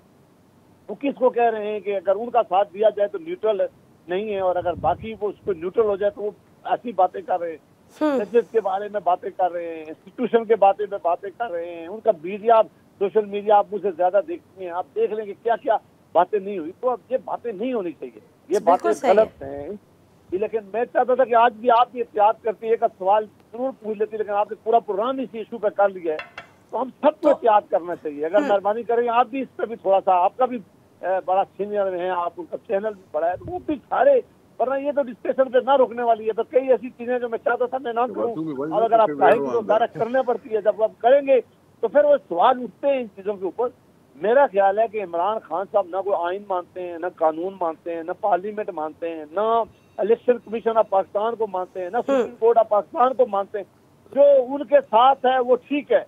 वो किसको कह रहे हैं कि अगर उनका साथ दिया जाए तो न्यूट्रल नहीं है, और अगर बाकी वो उसको न्यूट्रल हो जाए तो वो ऐसी बातें कर रहे हैं, जजेस के बारे में बातें कर रहे हैं, इंस्टीट्यूशन के बारे में बातें कर रहे हैं। उनका मीडिया, सोशल मीडिया आप मुझसे ज्यादा देखती हैं, आप देख लेंगे क्या क्या बातें नहीं हुई। तो अब ये बातें नहीं होनी चाहिए, ये बातें गलत हैं। लेकिन मैं चाहता था कि आज भी आप ये एहतियात करती, एक सवाल जरूर पूछ लेती, लेकिन आपने पूरा प्रोग्राम इसी इशू पे कर लिया है। तो हम सबको एहतियात करना चाहिए। अगर मेहरबानी करेंगे आप भी इस पर भी थोड़ा सा, आपका भी बड़ा सीनियर है, आप उनका चैनल भी बड़ा है, तो वो भी सारे, वरना ये तो डिस्कशन पे ना रुकने वाली है। तो कई ऐसी चीजें जो मैं चाहता था मैं ना करूँ, और अगर आप कहेंगे तो सारा करना पड़ती है। जब आप करेंगे तो फिर वो सवाल उठते हैं इन चीजों के ऊपर। मेरा ख्याल है कि इमरान खान साहब ना कोई आइन मानते हैं, ना कानून मानते हैं, ना पार्लियामेंट मानते हैं, ना इलेक्शन कमीशन ऑफ पाकिस्तान को मानते हैं, ना सुप्रीम कोर्ट ऑफ पाकिस्तान को मानते हैं। जो उनके साथ है वो ठीक है,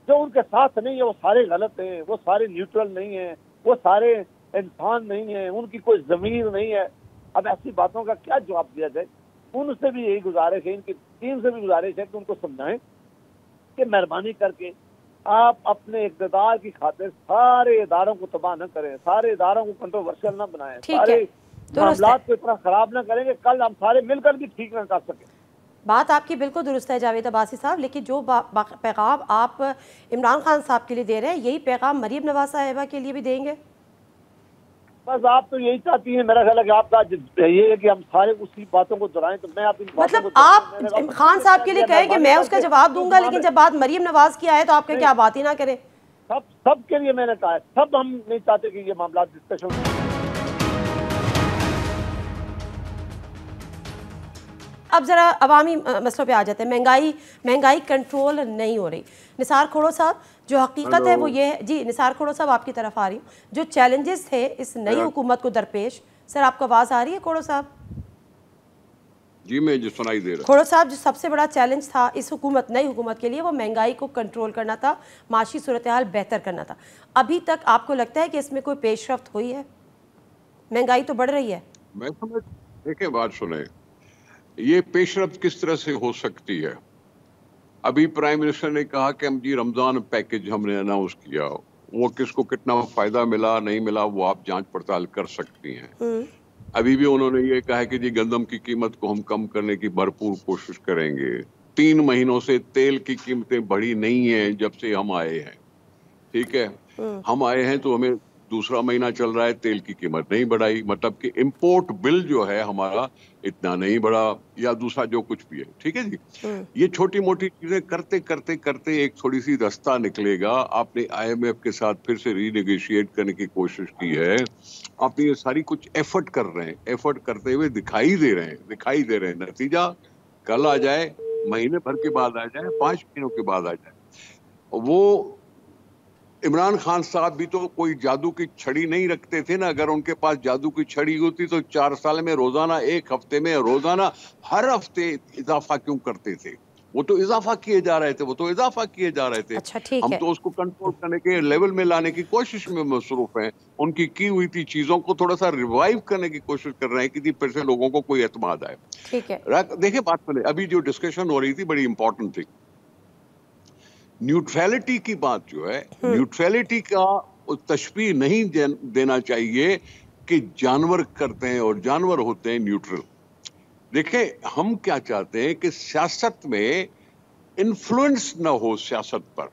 जो उनके साथ नहीं है वो सारे गलत हैं, वो सारे न्यूट्रल नहीं है, वो सारे इंसान नहीं है, उनकी कोई जमीर नहीं है। अब ऐसी बातों का क्या जवाब दिया जाए? उनसे भी यही गुजारिश है, इनकी टीम से भी गुजारिश है कि उनको समझाएं कि मेहरबानी करके आप अपने इक़्तिदार की खातिर सारे इदारों को तबाह न करें, सारे इदारों को कंट्रोवर्शियल न बनाएं, सारे मामलात को इतना खराब न करें कि कल हम सारे मिलकर भी ठीक न कर सकें। बात आपकी बिल्कुल दुरुस्त है जावेद अब्बासी साहब, लेकिन जो पैगाम आप इमरान खान साहब के लिए दे रहे हैं, यही पैगाम मरीम नवाज साहिबा के लिए भी देंगे? बस आप तो यही चाहती हैं, मेरा ख्याल है कि आपका ये है कि हम सारे उसी बातों को दोहराएं। तो मैं मतलब आप खान साहब के लिए कहें कि मैं उसका जवाब दूंगा, लेकिन जब बात मरीम नवाज की आए तो आपके क्या बात ही ना करें? सब के लिए मैंने कहा है, सब हम नहीं चाहते कि ये मामला डिस्कशन। अब ज़रा अवामी मसलों पे आ जाते हैं। महंगाई कंट्रोल नहीं हो रही। निसार खोड़ो साहब, जो हकीकत है वो ये है जी। निसार खोड़ो साहब, आपकी तरफ आ रही हूँ। जो चैलेंजेस थे इस नई हुकूमत को दरपेश, सर आपको आवाज़ आ रही है खोड़ो साहब? जी मैं जो सुनाई दे रहा। खोड़ो साहब, जो सबसे बड़ा चैलेंज था इस नई हुकूमत के लिए वो महंगाई को कंट्रोल करना था, माशी सूरत हाल बेहतर करना था। अभी तक आपको लगता है कि इसमें कोई पेशरफ्त हुई है? महंगाई तो बढ़ रही है। मैं समझ, देखिए बात सुने, ये पेशरफ्त किस तरह से हो सकती है? अभी प्राइम मिनिस्टर ने कहा कि हम जी रमजान पैकेज हमने अनाउंस किया, वो किसको कितना फायदा मिला नहीं मिला वो आप जांच पड़ताल कर सकती हैं। अभी भी उन्होंने ये कहा कि जी गंदम की कीमत को हम कम करने की भरपूर कोशिश करेंगे। 3 महीनों से तेल की कीमतें बढ़ी नहीं है जब से हम आए हैं, ठीक है। हम आए हैं तो हमें दूसरा महीना चल रहा है, तेल की कीमत नहीं बढ़ाई, मतलब कि इंपोर्ट बिल जो है हमारा इतना नहीं बढ़ा, या दूसरा जो कुछ भी है, ठीक है जी। ये छोटी मोटी चीजें करते करते करते एक थोड़ी सी रास्ता निकलेगा। आपने IMF के साथ फिर से रीनेगोशिएट करने की कोशिश की है, आप ये सारी कुछ एफर्ट कर रहे हैं, एफर्ट करते हुए दिखाई दे रहे हैं। नतीजा कल आ जाए, महीने भर के बाद आ जाए, 5 महीनों के बाद आ जाए। वो इमरान खान साहब भी तो कोई जादू की छड़ी नहीं रखते थे ना। अगर उनके पास जादू की छड़ी होती तो 4 साल में रोजाना, एक हफ्ते में रोजाना, हर हफ्ते इजाफा क्यों करते थे? वो तो इजाफा किए जा रहे थे, अच्छा, ठीक हम है। तो उसको कंट्रोल करने के लेवल में लाने की कोशिश में मसरूफ हैं। उनकी की हुई थी चीजों को थोड़ा सा रिवाइव करने की कोशिश कर रहे हैं कि फिर से लोगों को कोई एतमाद आए। ठीक है, देखिए बात सुने, अभी जो डिस्कशन हो रही थी बड़ी इंपॉर्टेंट थी। न्यूट्रलिटी की बात जो है, न्यूट्रलिटी का तशबीह नहीं देना चाहिए कि जानवर करते हैं और जानवर होते हैं न्यूट्रल। देखिए हम क्या चाहते हैं कि सियासत में इन्फ्लुएंस ना हो, सियासत पर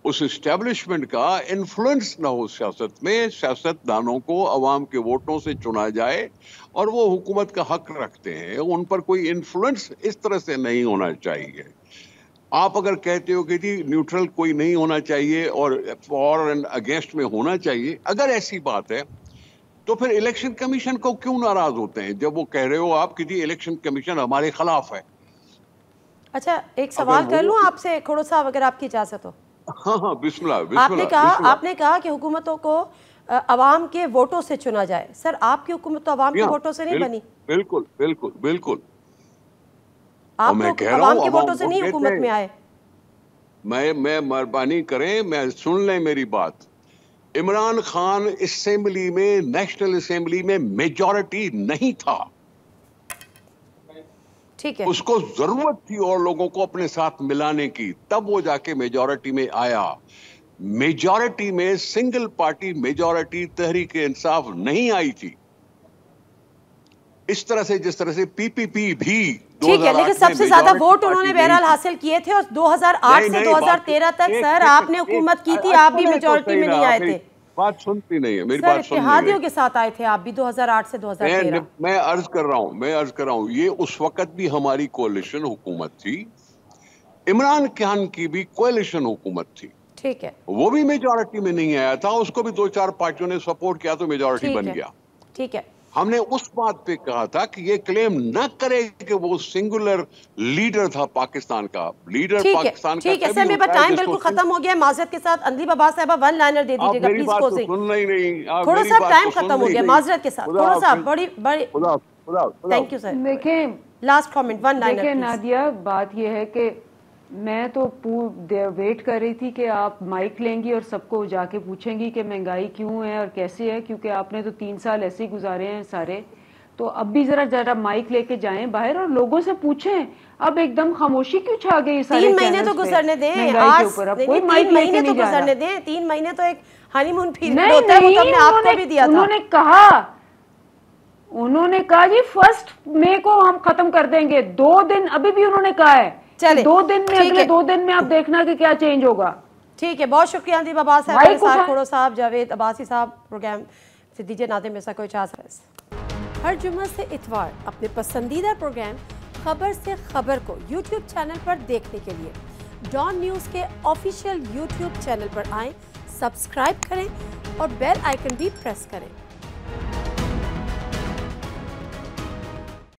उस एस्टेब्लिशमेंट का इन्फ्लुएंस ना हो सियासत में। सियासतदानों को अवाम के वोटों से चुना जाए और वो हुकूमत का हक रखते हैं, उन पर कोई इन्फ्लुएंस इस तरह से नहीं होना चाहिए। आप अगर कहते हो कि जी न्यूट्रल कोई नहीं होना चाहिए और फॉर एंड अगेंस्ट में होना चाहिए, अगर ऐसी बात है तो फिर इलेक्शन कमीशन को क्यों नाराज होते हैं जब वो कह रहे हो आप कि जी इलेक्शन कमीशन हमारे खिलाफ है? अच्छा एक सवाल कर लूं आपसे खोड़ो साहब, अगर आपकी इजाजत हो? हाँ बिस्मिल्लाह। आपने कहा कि हुकूमतों को अवाम के वोटों से चुना जाए। सर आपकी हुकूमत तो अवाम के वोटों से नहीं बनी। बिल्कुल आप तो अवाम के वोटों से नहीं हुकूमत में आए। मैं मेहरबानी करें, मैं सुन लें मेरी बात। इमरान खान असेंबली में, नेशनल असेंबली में मेजॉरिटी नहीं था, ठीक है। उसको जरूरत थी और लोगों को अपने साथ मिलाने की, तब वो जाके मेजॉरिटी में आया। मेजॉरिटी में single party majority Tehreek Insaf नहीं आई थी इस तरह से, जिस तरह से PPP भी। ठीक है, लेकिन सबसे ज्यादा वोट उन्होंने बहरहाल हासिल किए थे और 2008 से 2013 तक सर आपने हुकूमत की थी, आप भी मेजॉरिटी में नहीं आए थे। बात सुनती नहीं है मेरी बात। इत्तेहादियों के साथ आए थे आप भी 2008 से 2013। मैं अर्ज कर रहा हूँ ये उस वक्त भी हमारी कोalition हुकूमत थी, इमरान खान की भी कोalition हुकूमत थी, ठीक है। वो भी मेजॉरिटी में नहीं आया था, उसको भी 2-4 पार्टियों ने सपोर्ट किया तो मेजॉरिटी बन गया। ठीक है। हमने उस बात पे कहा था कि ये क्लेम न करे कि वो सिंगुलर लीडर था पाकिस्तान का, लीडर पाकिस्तान का। ठीक है सर, मेरा टाइम बिल्कुल खत्म हो गया। माजरत के साथ अंजलि बाबा साहब वन लाइनर दे दीजिएगा प्लीज। सुनना ही नहीं, थोड़ा सा टाइम खत्म हो गया माजरत के साथ, थोड़ा सा बड़ी थैंक यू सर। देखें लास्ट कमेंट वन लाइनर। देखिए नादिया, बात ये है कि मैं तो वेट कर रही थी कि आप माइक लेंगी और सबको जाके पूछेंगी कि महंगाई क्यों है और कैसे है, क्योंकि आपने तो 3 साल ऐसे ही गुजारे हैं सारे। तो अब भी जरा माइक लेके जाएं बाहर और लोगों से पूछें। अब एकदम खामोशी क्यों छा गई सारे 3 महीने तो गुजरने दें, आज कोई माइक महीने तो गुजरने दें। 3 महीने तो एक हनीमून पीरियड होता है, वो तो हमने आपको भी दिया था। उन्होंने कहा जी 1 मई को हम खत्म कर देंगे। 2 दिन अभी भी उन्होंने कहा है। चले 2 दिन में, अगले 2 दिन में आप देखना कि क्या चेंज होगा। ठीक है, बहुत शुक्रिया अंजलि बाबा साहब, खोड़ो साहब, जावेद अब्बासी साहब, प्रोग्राम से दीजिए नादिम मिर्जा को इजाज़त। हर जुम्मे से इतवार अपने पसंदीदा प्रोग्राम खबर से खबर को यूट्यूब चैनल पर देखने के लिए डॉन न्यूज़ के ऑफिशियल यूट्यूब चैनल पर आएँ, सब्सक्राइब करें और बेल आइकन भी प्रेस करें।